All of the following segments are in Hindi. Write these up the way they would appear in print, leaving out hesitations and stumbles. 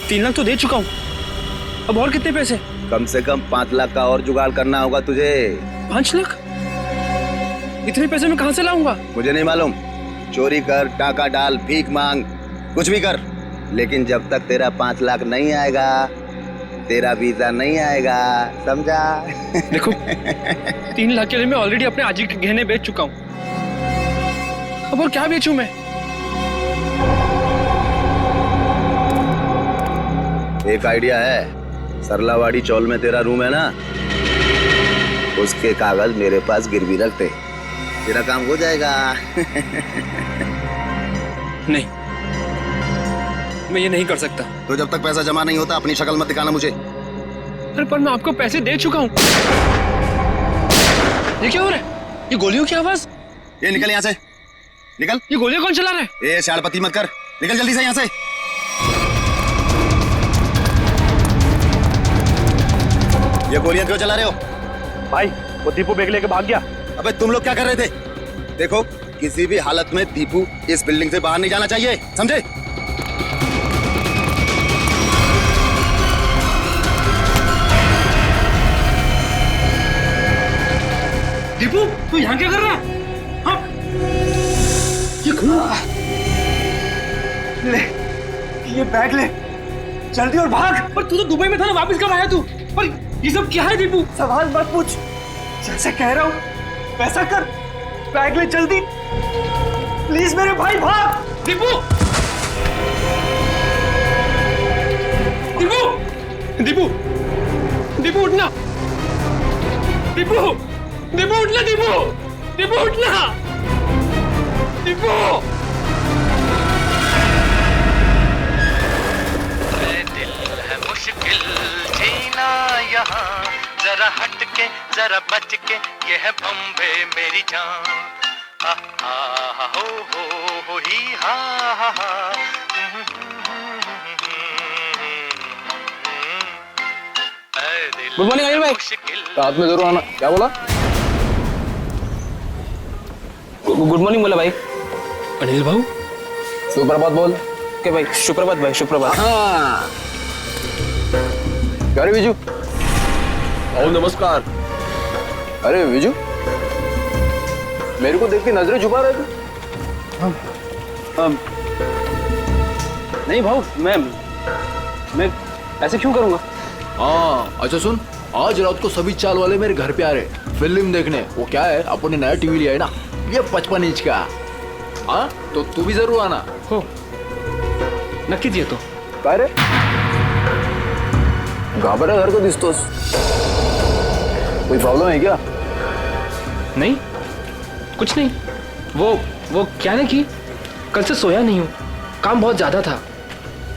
3 लाख तो दे चुका हूँ, अब और कितने पैसे? कम से कम 5 लाख का और जुगाड़ करना होगा तुझे। 5 लाख? इतने पैसे मैं कहाँ से लाऊंगा? मुझे नहीं मालूम, चोरी कर, टाका डाल, भीख मांग, कुछ भी कर, लेकिन जब तक तेरा 5 लाख नहीं आएगा तेरा वीजा नहीं आएगा, समझा? देखो 3 लाख के लिए मैं ऑलरेडी अपने आजी के गहने बेच चुका हूँ, अब और क्या बेचूं मैं? एक आइडिया है, सरलावाड़ी चौल में तेरा रूम है ना, उसके कागज मेरे पास गिरवी रख दे, तेरा काम हो जाएगा। नहीं, मैं ये नहीं कर सकता। तो जब तक पैसा जमा नहीं होता अपनी शक्ल मत दिखाना मुझे। अरे पर मैं आपको पैसे दे चुका हूँ। ये क्या हो रहा है? ये गोलियों की आवाज। ये निकल यहाँ से, निकल। ये गोलियां कौन चला रहा है? ये शाड़पति मत कर, निकल जल्दी से यहाँ से। ये गोलियां क्यों चला रहे हो? भाई वो दीपू बैग लेके भाग गया। अबे तुम लोग क्या कर रहे थे? देखो किसी भी हालत में दीपू इस बिल्डिंग से बाहर नहीं जाना चाहिए, समझे? दीपू तू यहाँ क्या कर रहा है? हाँ? ये ले ये बैग ले, जल्दी और भाग। पर तू तो दुबई में था ना, वापस कब आया तू? पर ये सब क्या है दीपू? सवाल मत पूछ, जैसे कह रहा हूँ वैसा कर, बैग ले जल्दी प्लीज मेरे भाई, भाग। दीपू! दीपू! दीपू! दीपू उठना! दीपू! दीपू उठना दीपू! दीपू उठना! दीपू! दिल है मुश्किल जीना यहाँ, जरा हट के जरा बच के, ये है बम्बे मेरी जान। हो ही हा हा हा। गुड मॉर्निंग अनिल भाई। रात में जरूर आना। क्या बोला? गुड मॉर्निंग बोला भाई। अनिल भाऊ सुप्रभात बोल। के भाई? सुप्रभात भाई, सुप्रभात। हाँ क्या रे विजू? नमस्कार। अरे विजू मेरे को देख के नजरें छुपा रहे थे। नहीं भाऊ, मैं ऐसे क्यों करूंगा? हाँ अच्छा सुन, आज रात को सभी चाल वाले मेरे घर पे आ रहे फिल्म देखने। वो क्या है, अपन ने नया टीवी लिया है ना, ये 55 इंच का। हाँ तो तू भी जरूर आना। हो नक्कीच येतो। काय रे घाबरा घर को दिसतोस, कोई प्रॉब्लम है क्या? नहीं कुछ नहीं। वो क्या ना कि कल से सोया नहीं हूँ, काम बहुत ज्यादा था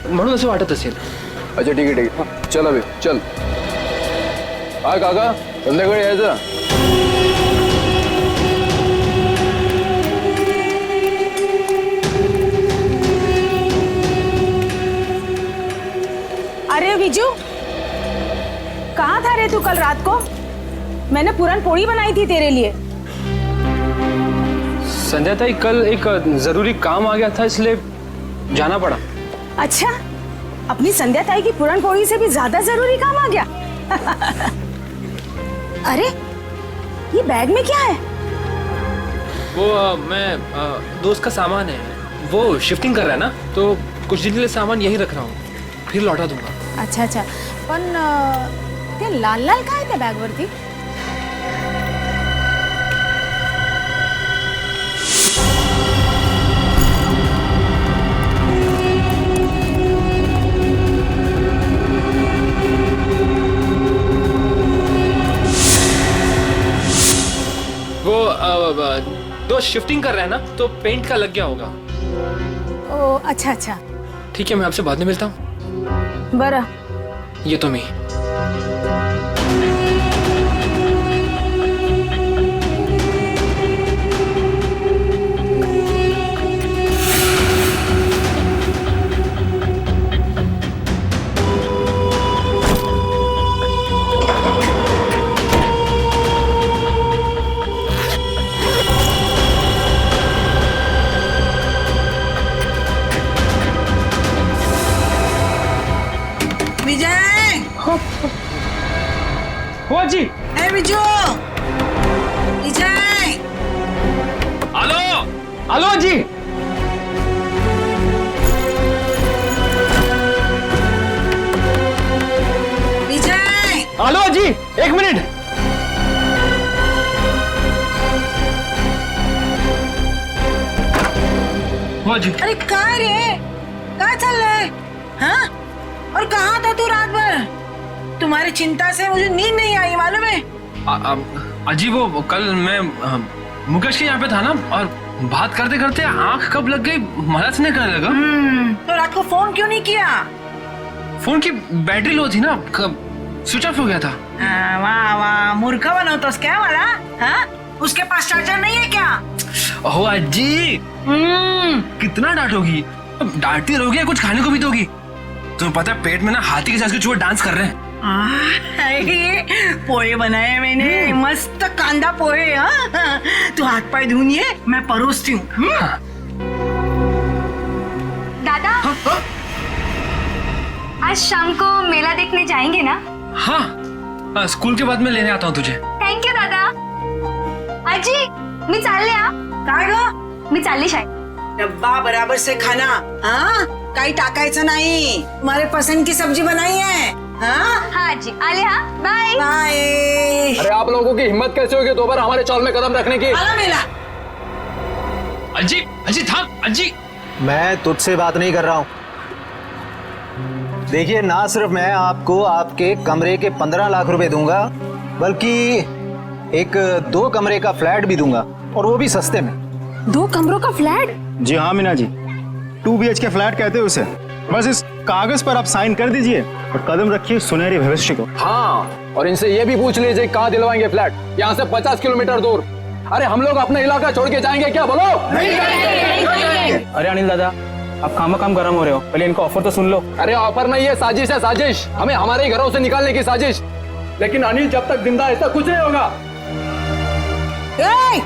म्हणून असं वाटत असेल। अच्छा ठीक है ठीक है, हाँ, चल अभी चल। हा काका संध्याकाळी यायचं। अरे विजू कहाँ था रे तू कल रात को? मैंने पूरन पोड़ी बनाई थी तेरे लिए। संध्या ताई कल एक जरूरी काम आ गया था इसलिए जाना पड़ा। अच्छा, अपनी संध्या ताई की पूरन पोड़ी से भी ज्यादा जरूरी काम आ गया। अरे ये बैग में क्या है? वो मैं दोस्त का सामान है, वो शिफ्टिंग कर रहा है ना, तो कुछ दिन के लिए सामान यहीं रख रहा हूँ, फिर लौटा दूंगा। अच्छा अच्छा, पण ते लाल लाल काय त्या बैग वरती? वो शिफ्टिंग कर रहा है ना, तो पेंट का लग गया होगा। ओ अच्छा अच्छा, ठीक है, मैं आपसे बाद में मिलता हूँ। बरं। ये तो मैं हो जी। ए बिजू, विजय, हेलो हेलो जी। विजय, हेलो जी, एक मिनट। हो जी। अरे काय रे, काय चल रहा है? हाँ? और कहाँ था तू रात भर? तुम्हारी चिंता से मुझे नींद नहीं आई, मालूम है? अजी वो कल मैं मुकेश के यहाँ पे था ना, और बात करते करते आंख कब लग गई मदद नहीं करने लगा। तो रात को फोन क्यों नहीं किया? फोन की बैटरी लो थी ना, स्विच ऑफ हो गया था। वाह वाह, मूर्खा बनोतोस क्या वाला? हाँ? उसके पास चार्जर नहीं है क्या? ओहो अजी, कितना डांटोगी? डांटती रहोगी या कुछ खाने को भी दोगी? तुम्हें पता है पेट में ना हाथी के साथ के चूहे डांस कर रहे हैं। पोहे बनाए मैंने, मस्त कांदा पोहे। हाँ? तू हाथ पाए धुनिए, मैं परोसती हूँ। दादा, आज शाम को मेला देखने जाएंगे ना? हाँ, स्कूल के बाद मैं लेने आता हूँ तुझे। थँक यू दादा. आजी, मी चालले हा. काय ग? मी चालली शाळेत. डब्बा बराबर से खाना, हाँ? काही टाकायचं नहीं. तुम्हारे पसंद की सब्जी बनाई है, हाँ? हाँ आजी, आले हा. बाय. बाय. अरे आप लोगों की हिम्मत कैसे होगी दोबारा हमारे चौल में कदम रखने की? आला मेला. अजी, अजी थाम, अजी. मैं तुझसे बात नहीं कर रहा हूँ. देखिए, ना सिर्फ मैं आपको आपके कमरे के 15 लाख रुपए दूंगा, बल्कि एक 2 कमरे का फ्लैट भी दूंगा, और वो भी सस्ते में. 2 कमरों का फ्लैट? जी हाँ मीना जी, 2 BHK फ्लैट कहते हैं उसे. बस इस कागज पर आप साइन कर दीजिए और कदम रखिए सुनहरे भविष्य को. हाँ, और इनसे ये भी पूछ लीजिए कहाँ दिलवाएंगे फ्लैट. यहाँ से 50 किलोमीटर दूर. अरे हम लोग अपना इलाका छोड़ के जाएंगे क्या? बोलो. अरे अनिल दादा, आप काम गरम हो रहे हो, पहले इनको ऑफर तो सुन लो. अरे ऑफर नहीं है, साजिश है, साजिश. हमें हमारे ही घरों से निकालने की साजिश. लेकिन अनिल जब तक जिंदा ऐसा कुछ नहीं होगा. ए,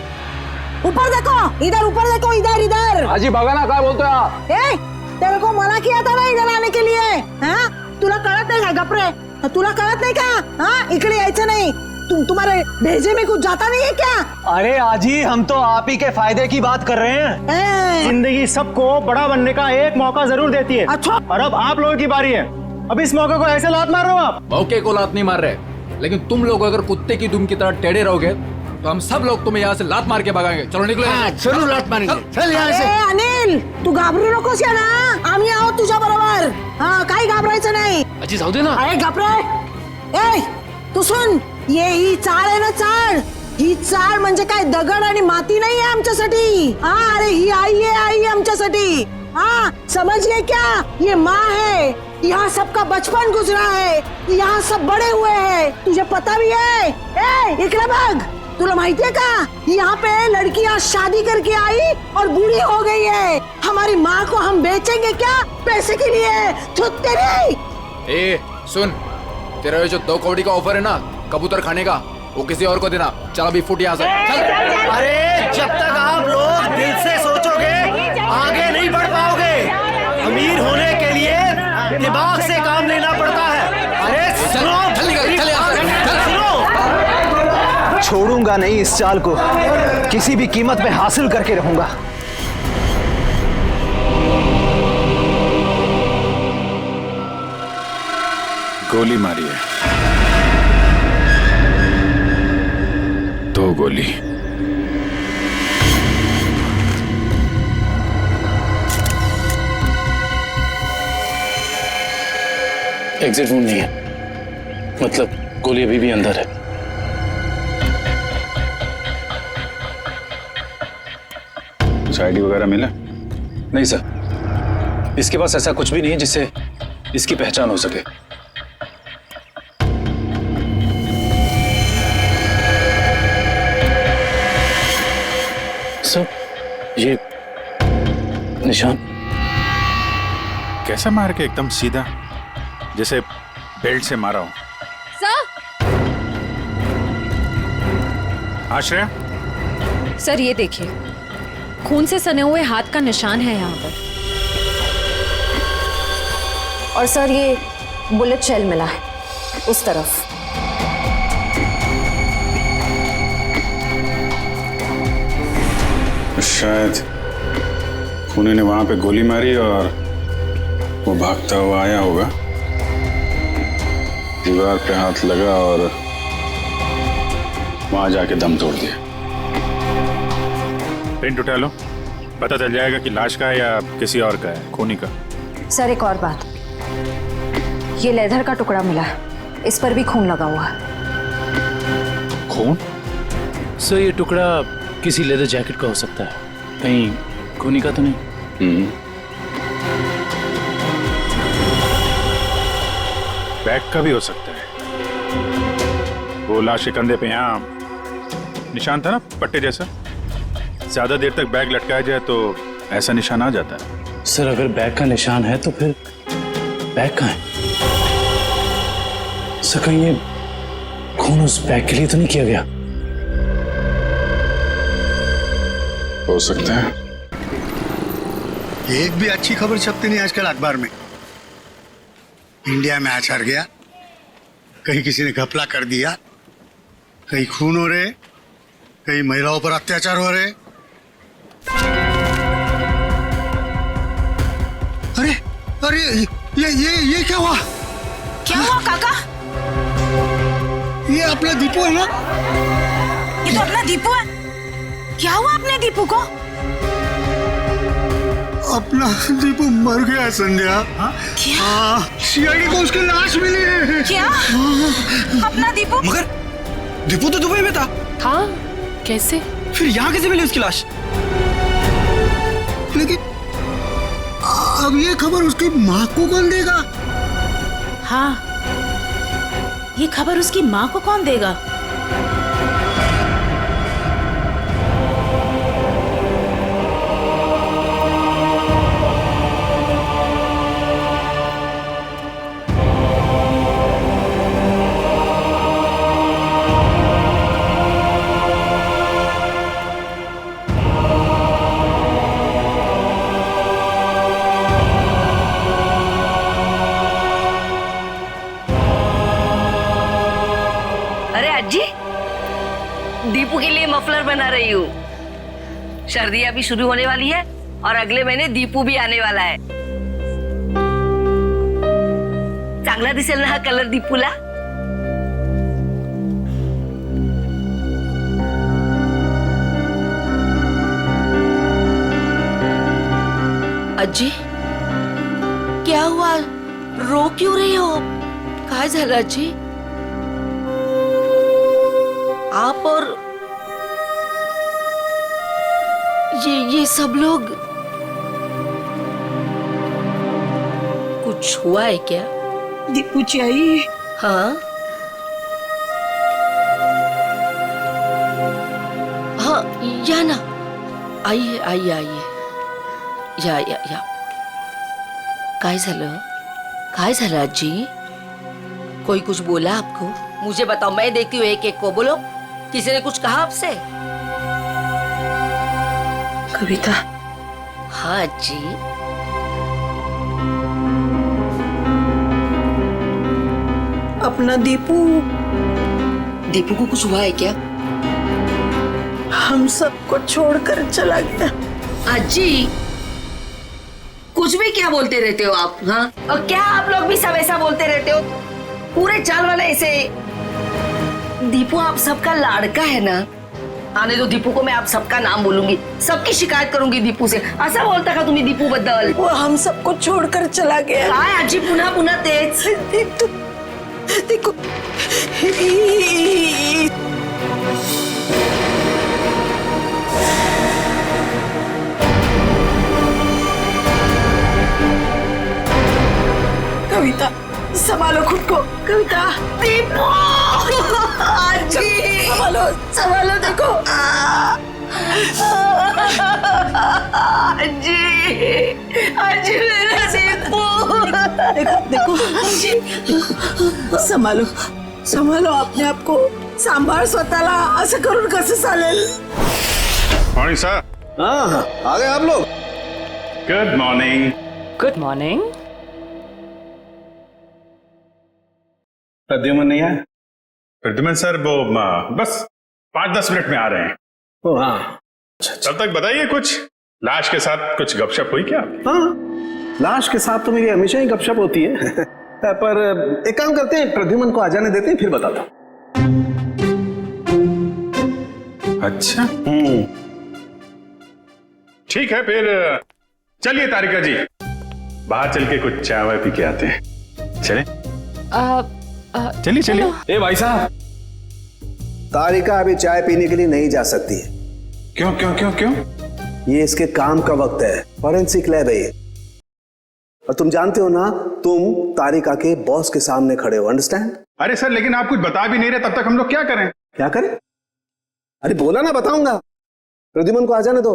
ऊपर देखो, इधर ऊपर देखो, इधर इधर. आजी बघा काय बोलतोय हा? ए, तेरे को मना किया था ना इधर आने के लिए, हाँ? तुला कळत नाही का? गपरे, तुला कळत नाही का? हाँ, इकडे यायचं नहीं. तुम्हारे भेजे में कुछ जाता नहीं है क्या? अरे आजी, हम तो आप ही के फायदे की बात कर रहे हैं. जिंदगी सबको बड़ा बनने का एक मौका जरूर देती है. अच्छा. और अब आप लोगों की बारी है. अब इस मौके को ऐसे लात मार रहे हो आप. मौके को लात नहीं मार रहे, लेकिन तुम लोग अगर कुत्ते की दुम की तरह टेढ़े रहोगे तो हम सब लोग तुम्हें यहाँ से लात मार के भगाएंगे. चलो निकलो. जरूर लात मारेंगे. चल यहाँ से. अनिल, तू घाबरू नकोस या ना, आम्ही आहोत तुझ्या बरोबर. हाँ, काही घाबरायचं नाही. अजी जाऊ दे ना. अरे घाबरे. ए, तू सुन, ही चाळ आहे ना, चाळ. ही चाळ म्हणजे काय दगड आणि माती नाही आहे आमच्यासाठी. हाँ, अरे ही आई है आमच्यासाठी. हाँ, समझ गए क्या? ये माँ है. यहाँ सबका बचपन गुजरा है, यहाँ सब बड़े हुए हैं. तुझे पता भी है? ए, इकडे बघ. तुला माहिती है का? यहाँ पे लड़कियाँ शादी करके आई और बूढ़ी हो गई है. हमारी माँ को हम बेचेंगे क्या पैसे के लिए? छुट्टे नहीं. ए सुन, तेरा ये जो 2 कौड़ी का ऑफर है ना कबूतर खाने का, वो किसी और को देना. चल अभी फुट यहाँ से. चल. अरे जब तक आप लोग दिल से सोचोगे आगे नहीं बढ़ पाओगे. अमीर होने के लिए दिमाग से काम लेना पड़ता है. अरे सुनो, छोड़ूंगा नहीं इस चाल को, किसी भी कीमत पे हासिल करके रहूंगा. गोली मारी है, 2 गोली. एग्जिट वुंड नहीं है, मतलब गोली अभी भी अंदर है. कुछ आईडी वगैरह मिला? नहीं सर, इसके पास ऐसा कुछ भी नहीं है जिससे इसकी पहचान हो सके. सर, ये निशान कैसा मार के? एकदम सीधा, जैसे बेल्ट से मारा हो. आश्रया, सर ये देखिए, खून से सने हुए हाथ का निशान है यहाँ पर. और सर ये बुलेट शेल मिला है. उस तरफ। शायद खूनी ने वहां पे गोली मारी और वो भागता हुआ आया होगा, दीवार पे हाथ लगा और वहां जाके दम तोड़ दिया। प्रिंट उठा लो, पता चल जाएगा कि लाश का है या किसी और का है, खूनी का। सर एक और बात, ये लेदर का टुकड़ा मिला, इस पर भी खून लगा हुआ है। खून? सर ये टुकड़ा किसी लेदर जैकेट का हो सकता है, कहीं खूनी का तो नहीं? बैग का भी हो सकता है। वो लाश के कंधे पे यहाँ निशान था ना, पट्टे जैसा। ज्यादा देर तक बैग लटकाया जाए तो ऐसा निशान आ जाता है। सर अगर बैग का निशान है तो फिर बैग कहाँ है? सर कहीं ये खून उस बैग के लिए तो नहीं किया गया? हो सकता है। एक भी अच्छी खबर छपती नहीं आजकल अखबार में। इंडिया मैच हार गया, कहीं किसी ने घपला कर दिया, कहीं खून हो रहे, कहीं महिलाओं पर अत्याचार हो रहे। अरे अरे ये क्या हुआ? क्या हुआ काका? ये अपना दीपू है ना? ये तो अपना दीपू है। क्या हुआ अपने दीपू को? अपना दीपू मर गया संध्या। क्या? सीआईडी को उसकी लाश मिली है। क्या? अपना दीपू? मगर दीपू तो दुबई में था। हाँ, कैसे? फिर यहाँ कैसे मिली उसकी लाश? लेकिन अब ये खबर उसकी माँ को कौन देगा? हाँ, ये खबर उसकी माँ को कौन देगा? दीपू के लिए मफलर बना रही हूँ। सर्दियाँ भी शुरू होने वाली है और अगले महीने दीपू भी आने वाला है। चांगला दिसेल ना हा कलर दीपूला? अज्जी क्या हुआ, रो क्यों रही हो? काय झालं अज्जी? आप और ये सब लोग, कुछ हुआ है क्या? दीपू चाहिए? हाँ हाँ, या ना, आइए आइए आइए, या काय झालं? काय झालं अज्जी? कोई कुछ बोला आपको? मुझे बताओ, मैं देखती हूँ एक एक को। बोलो, किसी ने कुछ कहा आपसे? कविता? हाँ जी। अपना दीपू को कुछ हुआ है क्या? हम सबको छोड़कर चला गया। अज्जी कुछ भी क्या बोलते रहते हो आप? हाँ, और क्या आप लोग भी सब ऐसा बोलते रहते हो? पूरे चाल वाले ऐसे। दीपू आप सबका लाड़का है ना? आने दो दीपू को, मैं आप सबका नाम बोलूंगी, सबकी शिकायत करूंगी दीपू से। ऐसा बोलता का तुम्ही दीपू बद्दल? वो हम सबको छोड़कर चला गया। काय आजी पुन्हा पुन्हा तेच? देखो कविता, संभालो खुद को। कविता, दीपू आजी संभालो संभालो। देखो आजी मेरा दीपू। देखो संभालो संभालो अपने आप को, सांभाळ स्वतःला। असं करून कसं चालेल? Morning sir. हाँ, आ गए आप लोग। Good morning. Good morning. Pradyuman नहीं आया? प्रद्युमन सर वो बस 5-10 मिनट में आ रहे हैं। ओ हाँ, तब तक बताइए, कुछ लाश के साथ कुछ गपशप हुई क्या? हाँ, लाश के साथ तो मेरी हमेशा ही गपशप होती है। पर एक काम करते हैं, प्रद्युमन को आ जाने देते हैं, फिर बताता हूँ। अच्छा, ठीक है, फिर चलिए तारिका जी, बाहर चल के कुछ चाय वाय पी के आते हैं। चले? चलिए चलिए। ए भाई साहब, तारिका अभी चाय पीने के लिए नहीं जा सकती है। क्यों क्यों क्यों क्यों? ये इसके काम का वक्त है, फॉरेंसिक लैब है ये। और तुम जानते हो ना, तुम तारिका के बॉस के सामने खड़े हो, अंडरस्टैंड? अरे सर, लेकिन आप कुछ बता भी नहीं रहे, तब तक हम लोग क्या करें? क्या करें? अरे बोला ना, बताऊंगा। प्रद्युमन को आ जाने दो।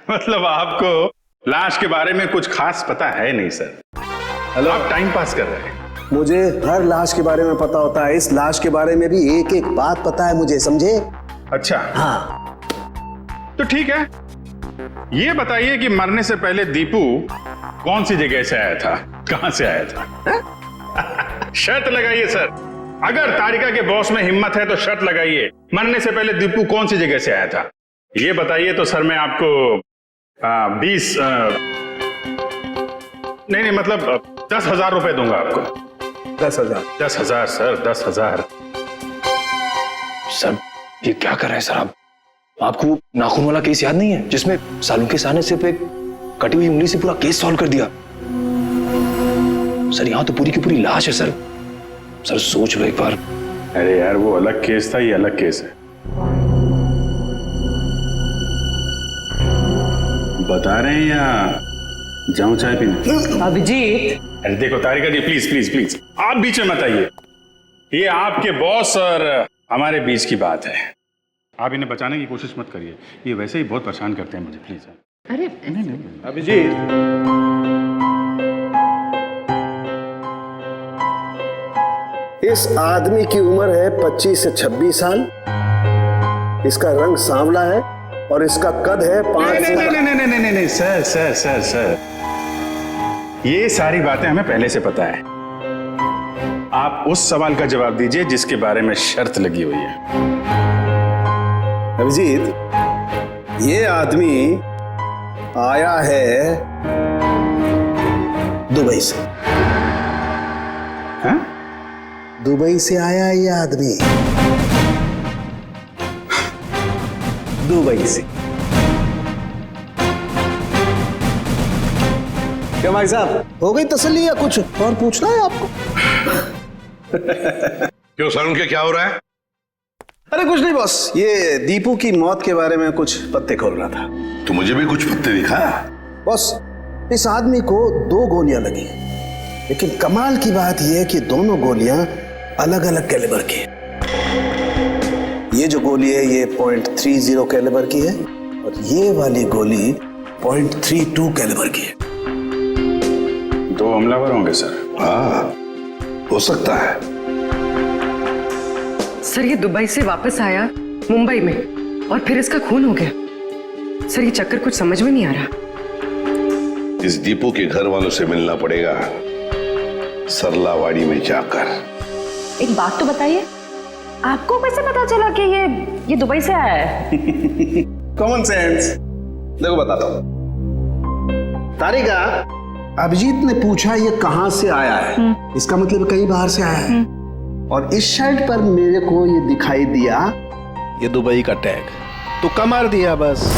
मतलब आपको लाश के बारे में कुछ खास पता है नहीं सर? हेलो, आप टाइम पास कर रहे हैं। मुझे हर लाश के बारे में पता होता है, इस लाश के बारे में भी एक एक बात पता है मुझे, समझे? अच्छा हाँ, तो ठीक है, ये बताइए कि मरने से पहले दीपू कौन सी जगह से आया था, कहां से आया था? शर्त लगाइए सर, अगर तारिका के बॉस में हिम्मत है तो शर्त लगाइए, मरने से पहले दीपू कौन सी जगह से आया था, ये बताइए तो सर मैं आपको 20 नहीं मतलब 10,000 रुपए दूंगा आपको। 10,000? 10,000 सर, 10,000। सर ये क्या कर रहे हैं सर आप? आपको नाखून वाला केस याद नहीं है जिसमें सालों के साने सिर्फ एक कटी हुई उंगली से पूरा केस सॉल्व कर दिया? सर यहाँ तो पूरी की पूरी लाश है सर। सर सोच लो एक बार। अरे यार, वो अलग केस था, ये अलग केस है। बता रहे हैं या जाऊं चाय पीने? अभिजीत, अरे देखो तारिका जी, प्लीज प्लीज प्लीज, आप बीच में मत आइए। ये आपके बॉस और हमारे बीच की बात है, आप इन्हें बचाने की कोशिश मत करिए, ये वैसे ही बहुत परेशान करते हैं मुझे, प्लीज। अरे नहीं अभिजीत, इस आदमी की उम्र है 25 से 26 साल, इसका रंग सांवला है और इसका कद है 5 नहीं सर सर सर सर, ये सारी बातें हमें पहले से पता है। आप उस सवाल का जवाब दीजिए जिसके बारे में शर्त लगी हुई है। अभिजीत, ये आदमी आया है दुबई से। हाँ? दुबई से आया ये आदमी, दुबई से। क्या भाई साहब, हो गई तसल्ली या कुछ और पूछना है आपको? क्यों सर, उनके क्या हो रहा है? अरे कुछ नहीं बॉस, ये दीपू की मौत के बारे में कुछ पत्ते खोल रहा था। तो मुझे भी कुछ पत्ते दिखा। बॉस, इस आदमी को 2 गोलियां लगी, लेकिन कमाल की बात यह है कि दोनों गोलियां अलग अलग कैलिबर की है। ये जो गोली है ये .30 कैलिबर की है और ये वाली गोली .32 कैलिबर की है। 2 हमलावर होंगे सर। हाँ, हो सकता है। सर ये दुबई से वापस आया मुंबई में और फिर इसका खून हो गया। सर ये चक्कर कुछ समझ में नहीं आ रहा। इस दीपू के घर वालों से मिलना पड़ेगा, सरलावाड़ी में जाकर। एक बात तो बताइए, आपको कैसे पता चला कि ये दुबई से आया है? Common sense. देखो बताता हूं। तारिका, अभिजीत ने पूछा ये कहां से आया है, इसका मतलब कहीं बाहर से आया है। और इस शर्ट पर मेरे को ये दिखाई दिया, ये दुबई का टैग, तुक्का मार दिया बस।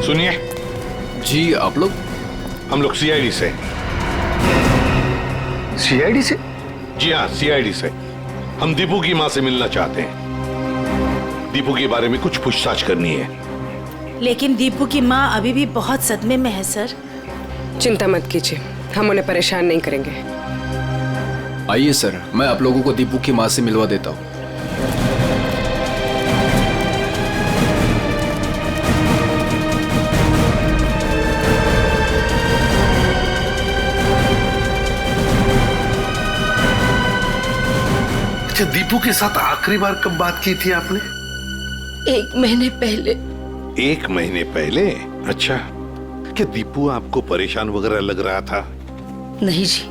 सुनिए जी, आप लोग? हम लोग सीआईडी से। सीआईडी से? जी हाँ, सीआईडी से। हम दीपू की मां से मिलना चाहते हैं। दीपू के बारे में कुछ पूछताछ करनी है। लेकिन दीपू की माँ अभी भी बहुत सदमे में है सर। चिंता मत कीजिए, हम उन्हें परेशान नहीं करेंगे। आइए सर, मैं आप लोगों को दीपू की माँ से मिलवा देता हूँ। अच्छा, दीपू के साथ आखिरी बार कब बात की थी आपने? 1 महीने पहले। 1 महीने पहले? अच्छा, क्या दीपू आपको परेशान वगैरह लग रहा था? नहीं जी,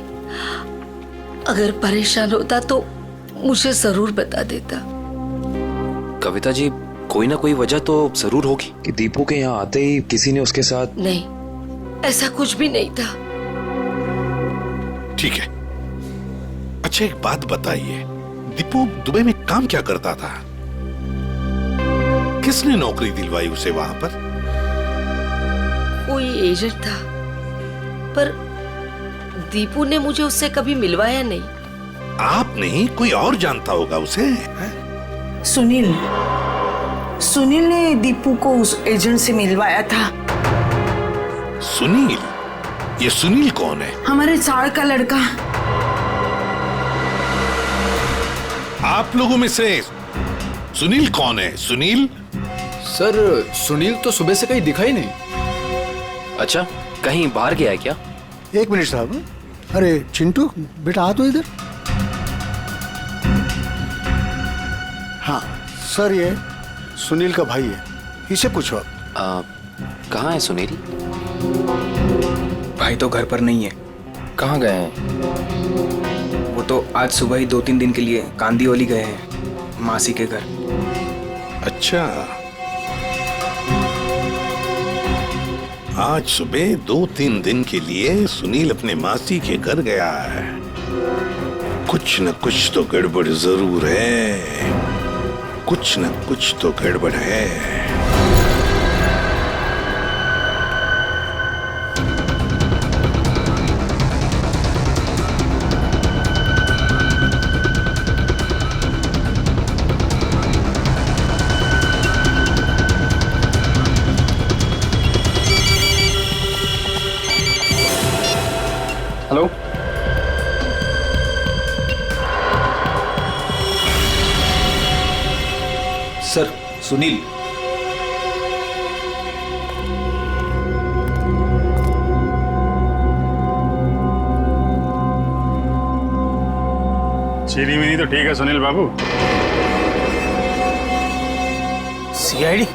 अगर परेशान होता तो मुझे जरूर बता देता। कविता जी, कोई ना कोई वजह तो जरूर होगी कि दीपू के यहाँ आते ही किसी ने उसके साथ। नहीं, ऐसा कुछ भी नहीं था। ठीक है। अच्छा, एक बात बताइए, दीपू दुबई में काम क्या करता था? किसने नौकरी दिलवाई उसे वहां पर? कोई एजेंट था, पर दीपू ने मुझे उससे कभी मिलवाया नहीं। आप नहीं, कोई और जानता होगा उसे? सुनील ने दीपू को उस एजेंट से मिलवाया था। सुनील? ये सुनील कौन है? हमारे चाड़ का लड़का। आप लोगों में से सुनील कौन है? सुनील? सर, सुनील तो सुबह से कहीं दिखा ही नहीं। अच्छा, कहीं बाहर गया है क्या? 1 मिनट साहब। अरे चिंटू बेटा, आ तो इधर। हाँ सर, ये सुनील का भाई है, इसे पूछो आप। कहाँ है सुनील? भाई तो घर पर नहीं है। कहाँ गए हैं? वो तो आज सुबह ही 2-3 दिन के लिए कांदीवली गए हैं, मासी के घर। अच्छा, आज सुबह 2-3 दिन के लिए सुनील अपने मासी के घर गया है। कुछ न कुछ तो गड़बड़ जरूर है, कुछ न कुछ तो गड़बड़ है। Hello, sir, Sunil. चीनी मिनी तो ठीक है सुनील बाबू। सीआईडी?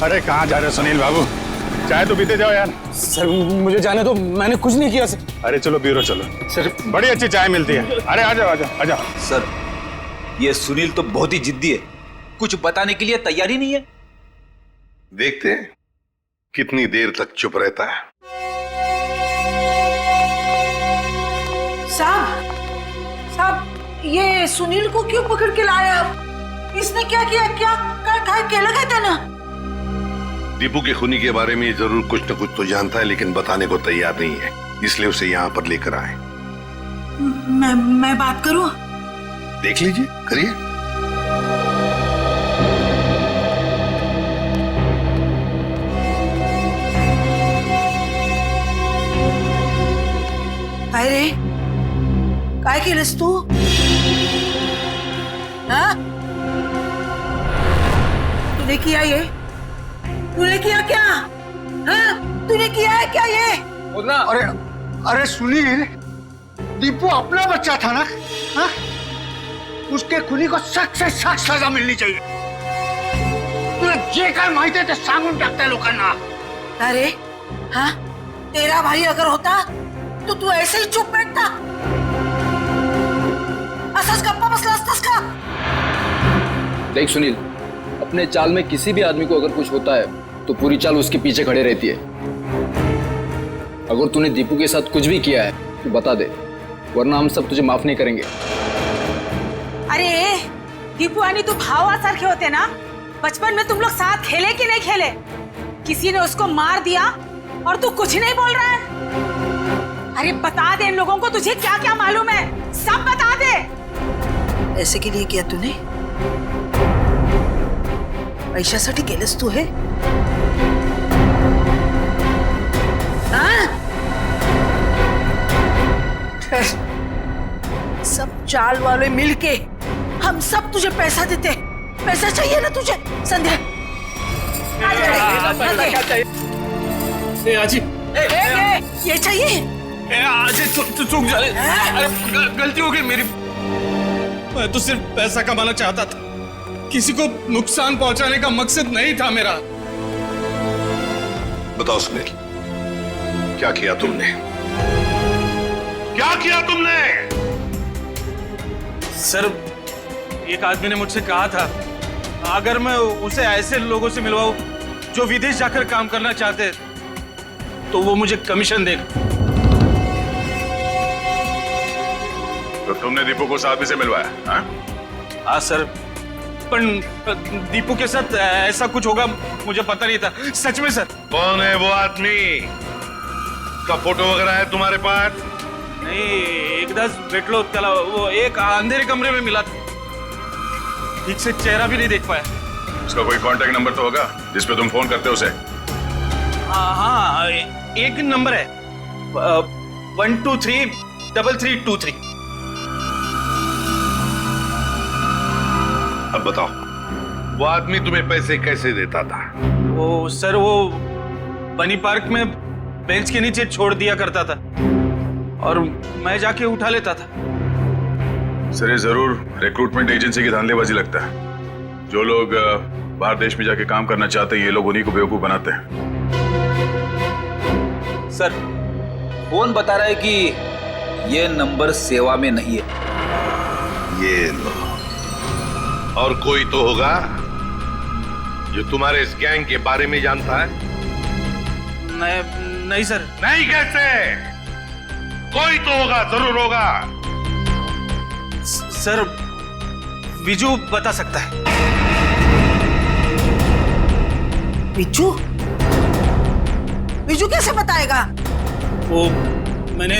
अरे कहाँ जा रहे हो सुनील बाबू? चाय तो पीते जाओ यार। सर मुझे जाने दो, मैंने कुछ नहीं किया सर। अरे चलो ब्यूरो चलो, सर बड़ी अच्छी चाय मिलती है। अरे आ जाओ आ जाओ आ जाओ। सर, ये सुनील तो बहुत ही जिद्दी है, कुछ बताने के लिए तैयार ही नहीं है। देखते हैं कितनी देर तक चुप रहता है। साहब, ये सुनील को क्यों पकड़ के लाया आप? इसने क्या किया? क्या लगा था ना? दीपू के खूनी के बारे में जरूर कुछ न कुछ तो जानता है, लेकिन बताने को तैयार नहीं है, इसलिए उसे यहाँ पर लेकर आए। मैं बात करूं? देख लीजिए, करिए। अरे काय केलंस तू? हाँ? तूने किया ये? तूने किया क्या? हाँ? तूने किया है क्या ये? अरे सुनील, दीपू अपना बच्चा था ना? हाँ? उसके खुनी को सख्त से सख्त सजा मिलनी चाहिए। तुला जे काय माहिती आहे ते सांगून टाकताय लोकांना। अरे हाँ, तेरा भाई अगर होता तो तू ऐसे ही चुप बैठता? असंच गप्पा बसला असतास का? देख सुनील, अपने चाल में किसी भी आदमी को अगर कुछ होता है तो पूरी चाल उसके पीछे खड़े रहती है। अगर तूने दीपू के साथ कुछ भी किया है तो बता दे, वरना हम सब तुझे माफ नहीं करेंगे। अरे दीपू आणि तू भावासारखे होते ना? बचपन में तुम लोग साथ खेले कि नहीं खेले? किसी ने उसको मार दिया और तू कुछ नहीं बोल रहा है? अरे बता दे इन लोगों को तुझे क्या क्या मालूम है, सब बता दे। ऐसे के लिए किया तूने? पैशासाठी केलंस तू हे? सब चाल वाले मिलके हम सब तुझे पैसा देते। पैसा चाहिए ना तुझे संध्या? आजी ये चाहिए? आजी चूक जा, अरे गलती हो गई मेरी। मैं तो सिर्फ पैसा कमाना चाहता था, किसी को नुकसान पहुंचाने का मकसद नहीं था मेरा। बताओ सुनील, क्या किया तुमने? क्या किया तुमने? सर, एक आदमी ने मुझसे कहा था अगर मैं उसे ऐसे लोगों से मिलवाऊं जो विदेश जाकर काम करना चाहते तो वो मुझे कमीशन देगा। तो तुमने दीपू को उस आदमी से मिलवाया? हाँ सर, पर दीपू के साथ ऐसा कुछ होगा मुझे पता नहीं था, सच में सर। कौन है वो आदमी? का फोटो वगैरह है तुम्हारे पास? नहीं, एकदाच भेटलो त्याला, वो एक अंधेरे कमरे में मिला था, ठीक से चेहरा भी नहीं देख पाया। उसका कोई कांटेक्ट नंबर तो होगा जिस पे तुम फोन करते हो उसे? हाँ, एक नंबर है 1233323। अब बताओ, वो आदमी तुम्हें पैसे कैसे देता था? वो सर, वो बनी पार्क में बेंच के नीचे छोड़ दिया करता था और मैं जाके उठा लेता था। सर, ये जरूर रिक्रूटमेंट एजेंसी की धांधलेबाजी लगता है। जो लोग बाहर देश में जाके काम करना चाहते हैं, ये लोग उन्हीं को बेवकूफ बनाते हैं। सर, फोन बता रहा है कि ये नंबर सेवा में नहीं है। ये लो, और कोई तो होगा जो तुम्हारे इस गैंग के बारे में जानता है? नहीं सर। नहीं कैसे? कोई तो होगा, जरूर होगा। सर, विजू बता सकता है। विजू? विजू कैसे बताएगा? वो मैंने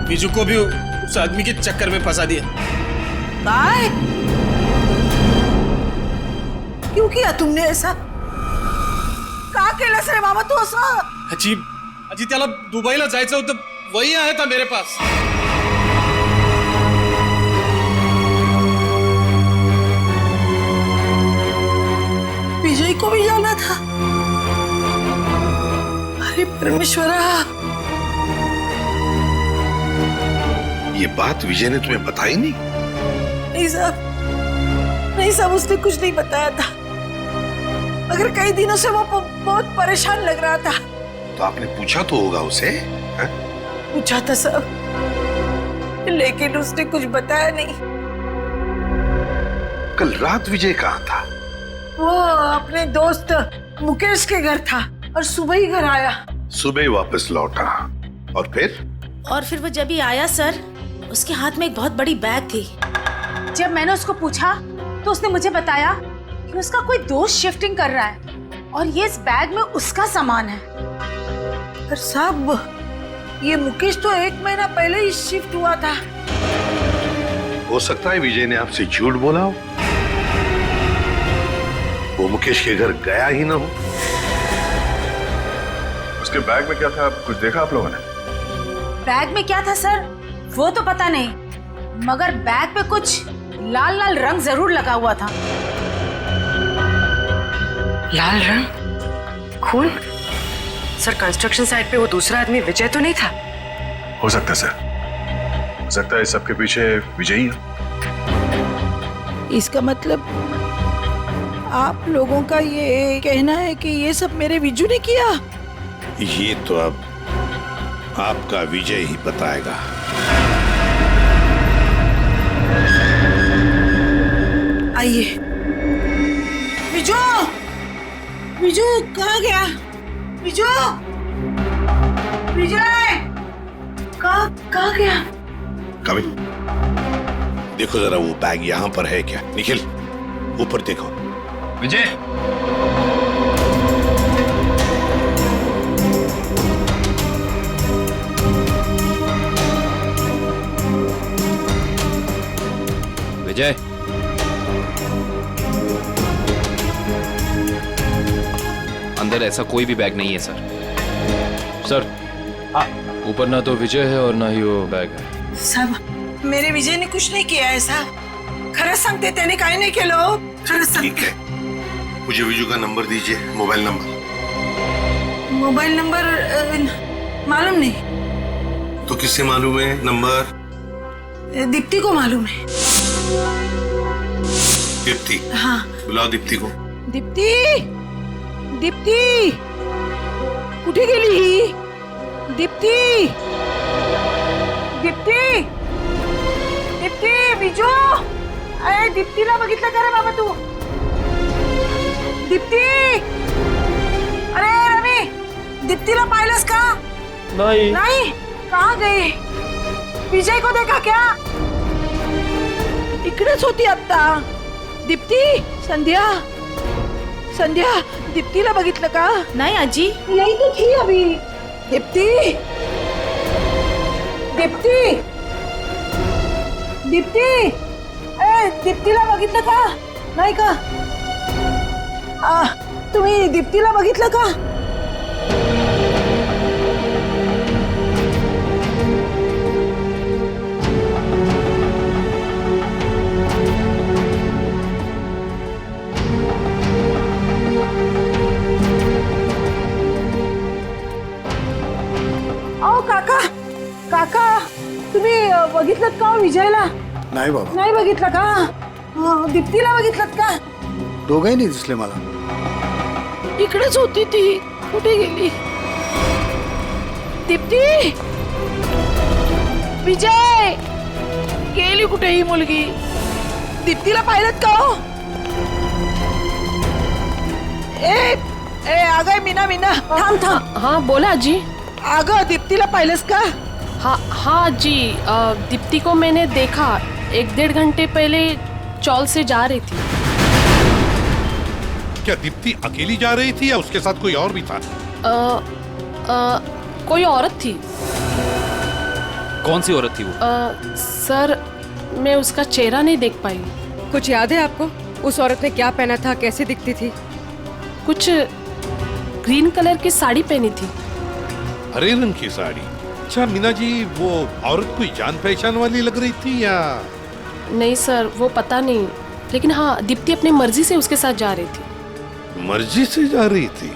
विजू को भी उस आदमी के चक्कर में फंसा दिया। काय? क्यों किया तुमने ऐसा? का केलंस रे बाबा तू असं? अजी त्याला दुबईला जायचं होतं, वही आया था मेरे पास। विजय को भी जाना था? अरे परमेश्वरा, ये बात विजय ने तुम्हें बताई नहीं? नहीं साहब, नहीं साहब, उसने कुछ नहीं बताया था, मगर कई दिनों से वो बहुत परेशान लग रहा था। तो आपने पूछा तो होगा उसे? है? पूछा था साहब, लेकिन उसने कुछ बताया नहीं। कल रात विजय कहाँ था? वो अपने दोस्त मुकेश के घर था और सुबह ही घर आया। सुबह ही वापस लौटा, और फिर? और फिर वो जब ही आया सर, उसके हाथ में एक बहुत बड़ी बैग थी। जब मैंने उसको पूछा तो उसने मुझे बताया कि उसका कोई दोस्त शिफ्टिंग कर रहा है और ये इस बैग में उसका सामान है। पर साहब, ये मुकेश तो 1 महीना पहले ही शिफ्ट हुआ था। हो सकता है विजय ने आपसे झूठ बोला हो, वो मुकेश के घर गया ही ना हो। उसके बैग में क्या था, कुछ देखा आप लोगों ने? बैग में क्या था सर, वो तो पता नहीं, मगर बैग पे कुछ लाल लाल रंग जरूर लगा हुआ था। लाल रंग? खून? सर, कंस्ट्रक्शन साइट पे वो दूसरा आदमी विजय तो नहीं था? हो सकता है सर, हो सकता है इस सबके पीछे विजय ही है। इसका मतलब आप लोगों का ये कहना है कि ये सब मेरे विजू ने किया? ये तो अब आपका विजय ही बताएगा। आइए। विजू, विजू कहाँ गया? विजू, विजय कहाँ गया? कमिंग। देखो जरा, वो बैग यहाँ पर है क्या? निखिल, ऊपर देखो। विजय, विजय, अंदर ऐसा कोई भी बैग नहीं है सर। सर ऊपर ना तो विजय है और ना ही वो बैग है। साहब मेरे विजय ने कुछ नहीं किया है साहब, खरंच सांगते त्याने काय नाही केलं, खरंच सांगते। मुझे विजू का नंबर दीजिए, मोबाइल नंबर। मोबाइल नंबर मालूम नहीं। तो किससे मालूम है नंबर? दीप्ति को मालूम है। दीप्ति? हाँ। बुलाओ दीप्ति को। दीप्ति, दीप्ति कुठे गेली ही? दीप्ति, दीप्ति, दीप्ति, विजू, अरे दीप्तीला बघितलं का रे बाबा तू? दीप्ति, अरे रवि, दीप्तीला पाहिलंस का? नहीं। नहीं? कहाँ गई? विजय को देखा क्या? इकडेच होती आता। दीप्ति, संध्या, संध्या, दीप्तीला बघितलं का? नहीं आजी, यही तो थी अभी। दीप्ति, दीप्ति, दीप्ति, ए दीप्तीला बघितलं का? नाही का? तुम्ही दीप्तीला बघितलं का? अहो काका, काका तुम्ही बघितलं का विजयला? नाही बाबा, नाही बघितलं का? दीप्तीला बघितलं का? दोघंही नाही दिसले मला। इकडेच होती ती, कुठे गेली? दीप्ती, विजय गेली कुठे ही मुलगी? दीप्तीला पाहिलं का हो? ए अगं मीना, मीना थांब थांब। हाँ बोला आजी। अगं दीप्तीला पाहिलंस का? हाँ जी, दीप्ति को मैंने देखा 1-1.5 घंटे पहले चौल से जा रही थी। क्या दीप्ति अकेली जा रही थी या उसके साथ कोई और भी था? कोई औरत थी। कौन सी औरत थी वो? सर मैं उसका चेहरा नहीं देख पाई। कुछ याद है आपको? उस औरत ने क्या पहना था, कैसे दिखती थी? कुछ ग्रीन कलर की साड़ी पहनी थी। हरे रंग की साड़ी? अच्छा मीना जी, वो औरत कोई जान पहचान वाली लग रही थी या? नहीं सर, वो पता नहीं, लेकिन हाँ दीप्ति अपनी मर्जी से उसके साथ जा रही थी। मर्जी से जा रही थी?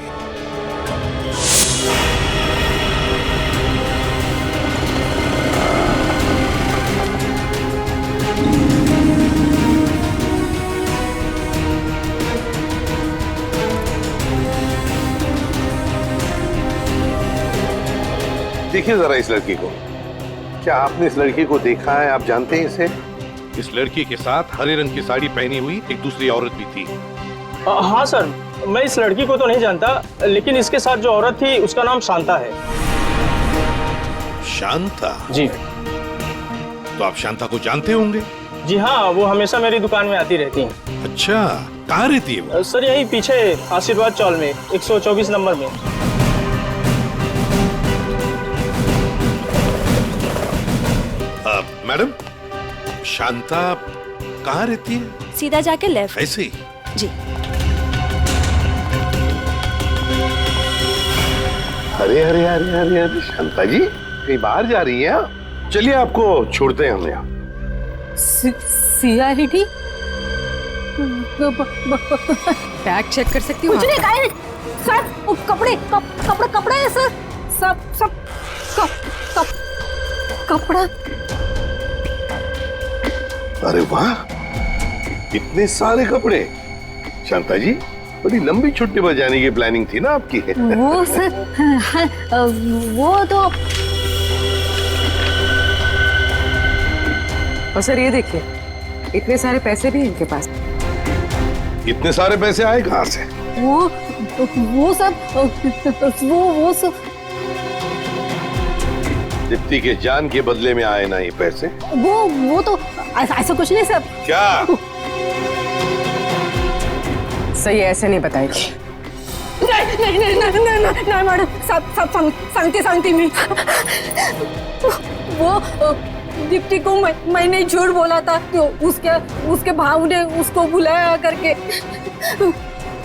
देखिए जरा इस लड़की को। क्या आपने इस लड़की को देखा है? आप जानते हैं इसे? इस लड़की के साथ हरे रंग की साड़ी पहनी हुई एक दूसरी औरत भी थी। हाँ सर, मैं इस लड़की को तो नहीं जानता, लेकिन इसके साथ जो औरत थी उसका नाम शांता है। शांता? जी। तो आप शांता को जानते होंगे? जी हाँ, वो हमेशा मेरी दुकान में आती रहती हैं। अच्छा, कहाँ रहती है वो? सर यही पीछे आशीर्वाद चौल में 124 नंबर में। मैडम, शांता कहाँ रहती है? सीधा जाके लेफ्ट। ऐसे ही? जी। अरे अरे अरे अरे अरे शांता जी कहीं बाहर जा रही हैं? चलिए आपको छोड़ते हैं हम यहाँ। सीआईडी बैग चेक कर सकती हूँ? कुछ नहीं गाय सर, वो कपड़े कपड़े है सर, सब कपड़ा। अरे वाह, इतने सारे कपड़े! शांता जी, बड़ी लंबी छुट्टी पर जाने की प्लानिंग थी ना आपकी? वो सर, वो तो। और सर ये देखिए, इतने सारे पैसे भी हैं इनके पास। इतने सारे पैसे आए कहाँ से? वो सब दीप्ति के जान के बदले में आए ना ये पैसे? वो तो ऐसा कुछ नहीं सर। क्या? सही ऐसे नहीं बताएगी। नहीं मैडम, सब सांगते मी। दीप्ति को मैंने झूठ बोला था, तो उसके भाव ने उसको बुलाया करके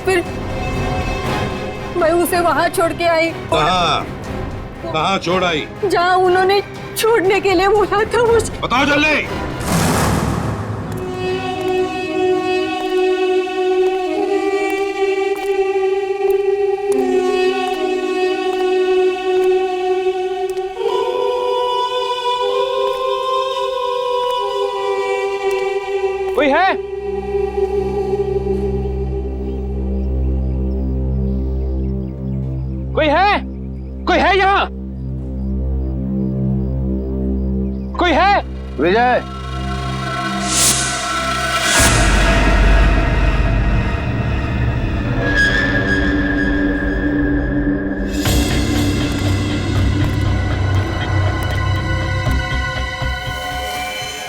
फिर मैं उसे वहाँ छोड़ के आई। कहाँ छोड़ आई? जहाँ उन्होंने छोड़ने के लिए बोला था मुझे। बताओ जल्दी। कोई है? कोई है? कोई है यहाँ? कोई है? विजय,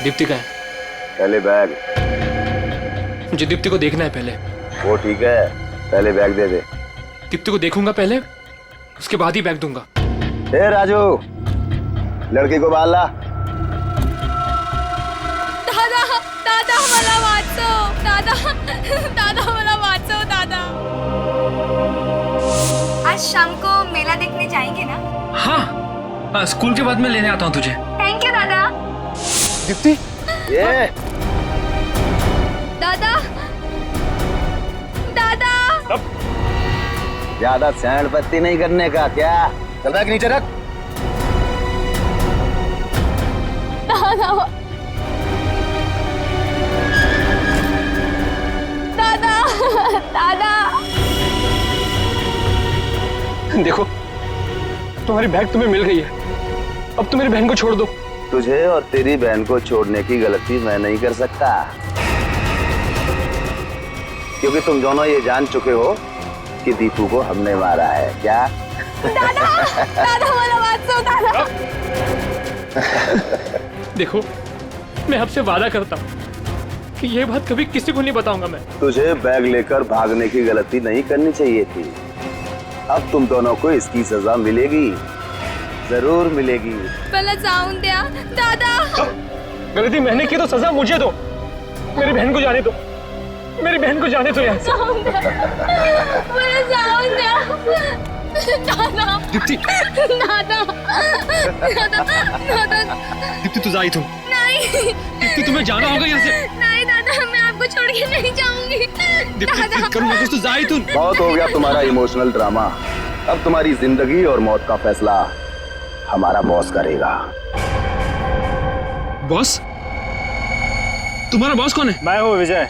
दीप्ति का है। पहले बैग। मुझे दीप्ति को देखना है पहले। वो ठीक है, पहले बैग दे दे। दीप्ति को देखूंगा पहले, उसके बाद ही बैग दूंगा। ए राजू, लड़की को बाल ला। दादा दादा मला वाचव, दादा दादा मला वाचव दादा। आज शाम को मेला देखने जाएंगे ना? हाँ, स्कूल के बाद मैं लेने आता हूँ तुझे। थैंक यू दादा। दीप्ति, ये दादा दादा ज्यादा सैंड पत्ती नहीं करने का क्या? चल बैग नीचे रख। दादा दादा दादा। देखो, तुम्हारी बैग तुम्हें मिल गई है, अब तुम मेरी बहन को छोड़ दो। तुझे और तेरी बहन को छोड़ने की गलती मैं नहीं कर सकता, क्योंकि तुम दोनों ये जान चुके हो कि दीपू को हमने मारा है। क्या? दादा दादा मला वाचव दादा। देखो, मैं आपसे वादा करता हूँ कि ये बात कभी किसी को नहीं बताऊंगा मैं। तुझे बैग लेकर भागने की गलती नहीं करनी चाहिए थी। अब तुम दोनों को इसकी सजा मिलेगी, जरूर मिलेगी। पहले जाऊं द्या दादा। गलती मैंने की तो सजा मुझे दो। मेरी बहन को जाने दो, मेरी बहन को जाने दो यहाँ से। पहले जाऊं द्या दादा। दीप्ति, दादा दादा दादा। दीप्ति तू जाई तुम। नहीं दीप्ति, तुम्हें जाना होगा यहाँ से। नहीं दादा, मैं आपको छोड़ के नहीं जाऊंगी। दीप्ति करूँगा कुछ तो जाई तुम। बहुत हो गया तुम्हारा इमोशनल ड्रामा। अब तुम्हारी जिंदगी और मौत का फैसला हमारा बॉस करेगा। बॉस? तुम्हारा बॉस कौन है? मैं हूँ विजय।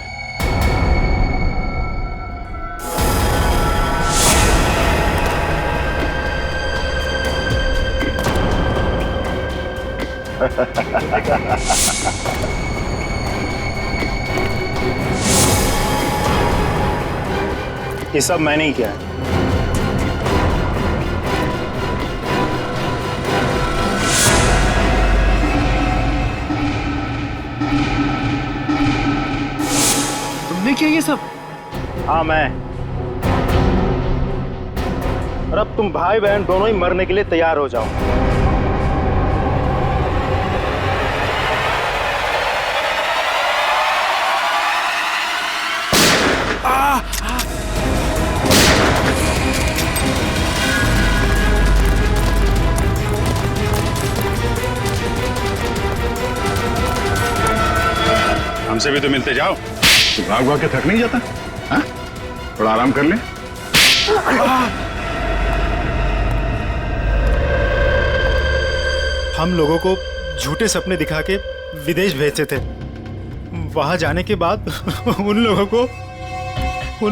ये सब मैंने ही किया है। तुमने किया ये सब? हाँ मैं। और अब तुम भाई बहन दोनों ही मरने के लिए तैयार हो जाओ। हमसे भी तो मिलते जाओ। तो भाग भाग के थक नहीं जाता? हाँ? थोड़ा आराम कर ले। हम लोगों को झूठे सपने दिखा के विदेश भेजते थे। वहां जाने के बाद उन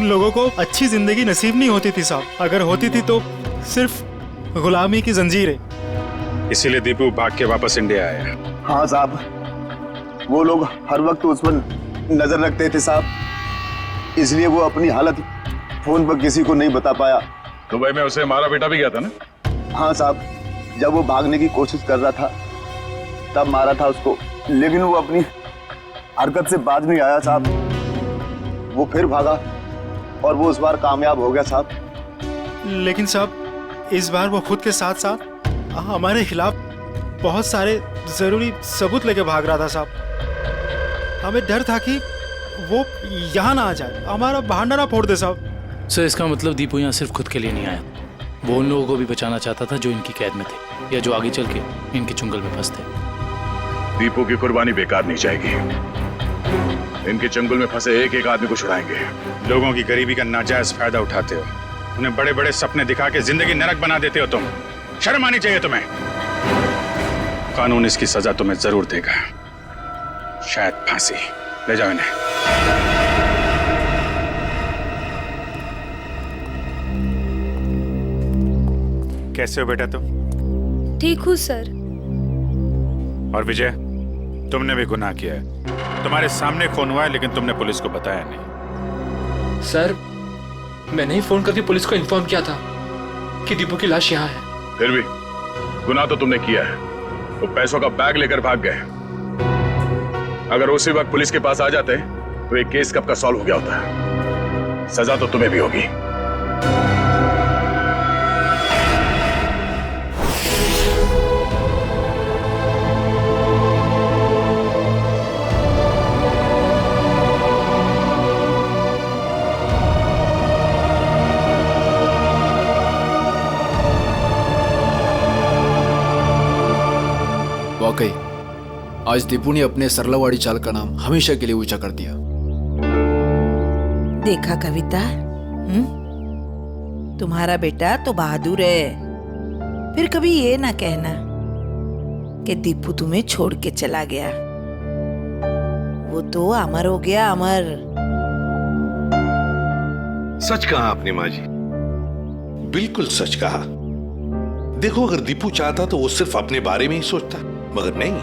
लोगों को अच्छी जिंदगी नसीब नहीं होती थी साहब। अगर होती थी तो सिर्फ गुलामी की जंजीरें। इसीलिए दीपू भाग के वापस इंडिया आया। हाँ साहब, वो लोग हर वक्त उस पर नजर रखते थे साहब, इसलिए वो अपनी हालत फोन पर किसी को नहीं बता पाया। दुबई में उसे मारा बेटा भी गया था ना? हाँ साहब, जब वो भागने की कोशिश कर रहा था तब मारा था उसको, लेकिन वो अपनी हरकत से बाज नहीं आया साहब। वो फिर भागा और वो इस बार कामयाब हो गया साहब। लेकिन साहब, इस बार वो खुद के साथ साथ हमारे खिलाफ बहुत सारे जरूरी सबूत लेके भाग रहा था साहब। हमें डर था कि वो यहाँ ना आ जाए, हमारा बहाना ना फोड़ दे साहब। सर इसका मतलब दीपू यहाँ सिर्फ खुद के लिए नहीं आया, वो उन लोगों को भी बचाना चाहता था जो इनकी कैद में थे या जो आगे चल के इनके चुंगल में फंसते। दीपू की कुर्बानी बेकार नहीं जाएगी। इनके चंगुल में फंसे एक एक आदमी को छुड़ाएंगे। लोगों की गरीबी का नाजायज फायदा उठाते हो, उन्हें बड़े बड़े सपने दिखा के जिंदगी नरक बना देते हो तुम। शर्म आनी चाहिए तुम्हें। कानून इसकी सजा तुम्हें जरूर देगा, शायद फांसी। ले जाओ इन्हें। कैसे हो बेटा तुम? ठीक हूँ सर। और विजय, तुमने भी गुनाह किया है। तुम्हारे सामने खून हुआ है लेकिन तुमने पुलिस को बताया नहीं। सर मैंने ही फोन करके पुलिस को इन्फॉर्म किया था कि दीपू की लाश यहाँ है। फिर भी गुनाह तो तुमने किया है। वो पैसों का बैग लेकर भाग गए। अगर उसी वक्त पुलिस के पास आ जाते तो ये केस कब का सॉल्व हो गया होता। सजा तो तुम्हें भी होगी। वाकई आज दीपू ने अपने सरलावाड़ी चाल का नाम हमेशा के लिए ऊंचा कर दिया। देखा कविता, तुम्हारा बेटा तो बहादुर है। फिर कभी ये ना कहना कि दीपू तुम्हें छोड़ के चला गया। वो तो अमर हो गया, अमर। सच कहा आपने माँ जी, बिल्कुल सच कहा। देखो अगर दीपू चाहता तो वो सिर्फ अपने बारे में ही सोचता, मगर नहीं,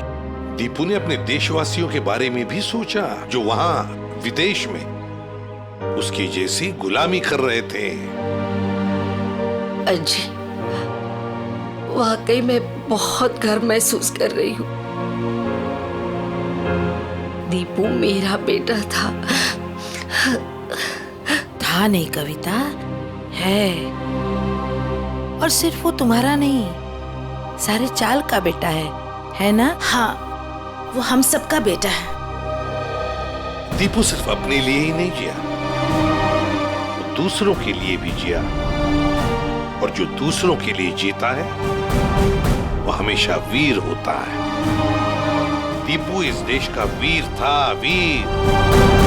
दीपू ने अपने देशवासियों के बारे में भी सोचा जो वहां विदेश में उसकी जैसी गुलामी कर रहे थे। अजी, वाकई में बहुत गर्व महसूस कर रही हूँ। दीपू मेरा बेटा था नहीं कविता, है। और सिर्फ वो तुम्हारा नहीं, सारे चाल का बेटा है ना? हाँ, वो हम सबका बेटा है। दीपू सिर्फ अपने लिए ही नहीं जिया, वो दूसरों के लिए भी जिया। और जो दूसरों के लिए जीता है वो हमेशा वीर होता है। दीपू इस देश का वीर था, वीर।